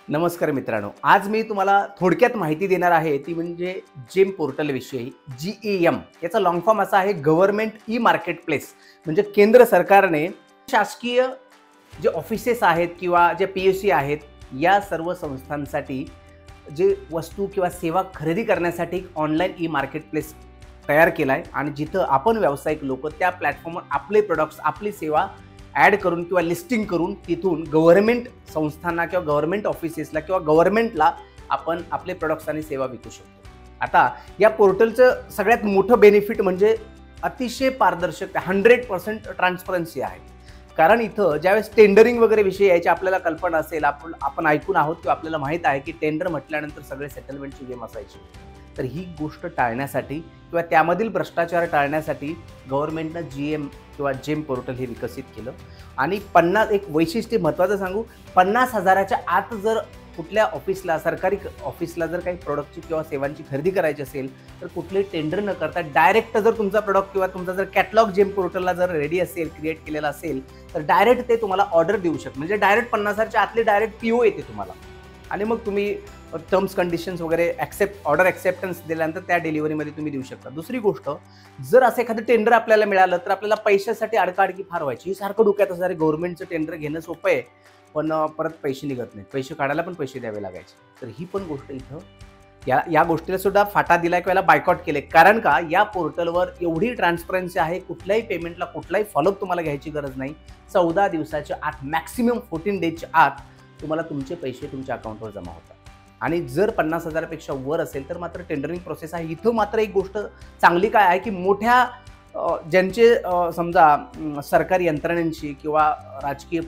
नमस्कार मित्रांनो, आज मी तुम्हाला थोडक्यात माहिती देणार आहे ती म्हणजे जेम पोर्टल विषयी. GEM याचा लॉंग फॉर्म असा आहे, गव्हर्नमेंट ई मार्केट प्लेस. म्हणजे केंद्र सरकारने शासकीय जे ऑफिसेस आहेत किंवा जे PSC आहेत या सर्व संस्थांसाठी जे वस्तू किंवा सेवा खरेदी करण्यासाठी ऑनलाईन ई मार्केट प्लेस तयार केला आहे आणि जिथं आपण व्यावसायिक लोक त्या प्लॅटफॉर्मवर आपले प्रोडक्ट्स, आपली सेवा ॲड करून किंवा लिस्टिंग करून तिथून गव्हर्नमेंट संस्थांना किंवा गव्हर्नमेंट ऑफिसेसला किंवा गव्हर्नमेंटला आपण आपले प्रोडक्ट्स आणि सेवा विकू शकतो. आता या पोर्टलचं सगळ्यात मोठं बेनिफिट म्हणजे अतिशय पारदर्शकता, 100% ट्रान्सपरन्सी आहे. कारण इथं ज्यावेळेस टेंडरिंग वगैरे विषय याची आपल्याला कल्पना असेल, आपण ऐकून आहोत किंवा आपल्याला माहीत आहे की टेंडर म्हटल्यानंतर सगळे सेटलमेंटची गेम असायची. तर ही गोष्ट टाळण्यासाठी किंवा त्यामधील भ्रष्टाचार टाळण्यासाठी गव्हर्नमेंटनं GEM किंवा जेम पोर्टल हे विकसित केलं. आणि एक वैशिष्ट्य महत्त्वाचं सांगू, 50,000च्या आत जर कुठल्या ऑफिसला, सरकारी ऑफिसला जर काही प्रोडक्टची किंवा सेवांची खरेदी करायची असेल तर कुठले टेंडर न करता डायरेक्ट जर तुमचा प्रोडक्ट किंवा तुमचा जर कॅटलॉग जेम पोर्टलला जर रेडी असेल, क्रिएट केलेला असेल तर डायरेक्ट ते तुम्हाला ऑर्डर देऊ शकतं. म्हणजे डायरेक्ट 50,000च्या आतली डायरेक्ट PO येते तुम्हाला आणि मग तुम्ही टर्म्स कंडिशन्स वगैरे ऑर्डर ॲक्सेप्टन्स दिल्यानंतर त्या डिलिव्हरीमध्ये तुम्ही देऊ शकता. दुसरी गोष्ट, जर असं एखादं टेंडर आपल्याला मिळालं तर आपल्याला पैशासाठी अडकाअडकी फार व्हायची. सारखं डोक्यात असणारे गव्हर्नमेंटचं टेंडर घेणं सोपं आहे, पण परत पैसे निघत नाहीत, पैसे काढायला पण पैसे द्यावे लागायचे. तर ही पण गोष्ट इथं या गोष्टीला सुद्धा फाटा दिला किंवा याला बायकॉट केले. कारण का, या पोर्टलवर एवढी ट्रान्सपरन्सी आहे, कुठल्याही पेमेंटला कुठलाही फॉलोअप तुम्हाला घ्यायची गरज नाही. 14 दिवसाच्या आत, मॅक्सिमम 14 डेजच्या आत तुम्हाला तुमचे पैसे तुमच्या अकाउंटवर जमा होतात. आणि जर 50,000पेक्षा वर असेल तर मात्र टेंडरिंग प्रोसेस आहे. इथं मात्र एक गोष्ट चांगली काय आहे की मोठ्या ज्यांचे समजा सरकारी यंत्रणांशी किंवा राजकीय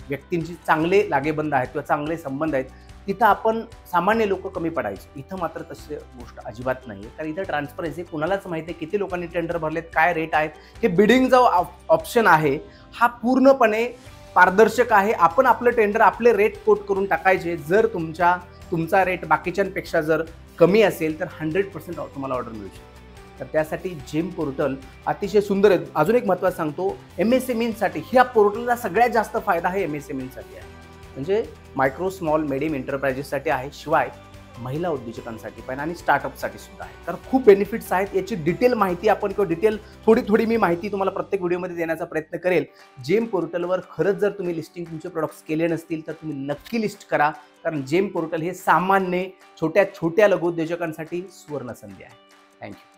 व्यक्तींशी चांगले लागेबंध आहेत किंवा चांगले संबंध आहेत, तिथं आपण सामान्य लोक कमी पडायचे. इथं मात्र तशी गोष्ट अजिबात नाही आहे. कारण इथं ट्रान्सपरन्सी, कुणालाच माहिती आहे किती लोकांनी टेंडर भरलेत, काय रेट आहेत. हे बिडिंग जो ऑप्शन आहे हा पूर्णपणे पारदर्शक आहे. आपण आपलं टेंडर, आपले रेट कोट करून टाकायचे. जर तुमचा रेट बाकीच्यांपेक्षा जर कमी असेल तर 100% तुम्हाला ऑर्डर मिळू शकते. तर त्यासाठी जेम पोर्टल अतिशय सुंदर आहे. अजून एक महत्त्वाचं सांगतो, MSMEसाठी ह्या पोर्टलला सगळ्यात जास्त फायदा आहे MSMEसाठी आहे. म्हणजे मायक्रो स्मॉल मिडियम एंटरप्राइजेससाठी आहे, शिवाय महिला उद्योजकांसाठी पण आणि स्टार्टअपसाठी सुद्धा आहे. तर खूप बेनिफिट्स आहेत. याची डिटेल माहिती आपण किंवा डिटेल थोडी मी माहिती तुम्हाला प्रत्येक व्हिडिओमध्ये देण्याचा प्रयत्न करेल. जेम पोर्टलवर खरंच जर तुम्ही लिस्टिंग तुमचे प्रोडक्ट्स केले नसतील तर तुम्ही नक्की लिस्ट करा. कारण जेम पोर्टल हे सामान्य छोट्या लघु उद्योजकांसाठी सुवर्ण संधी आहे. थँक्यू.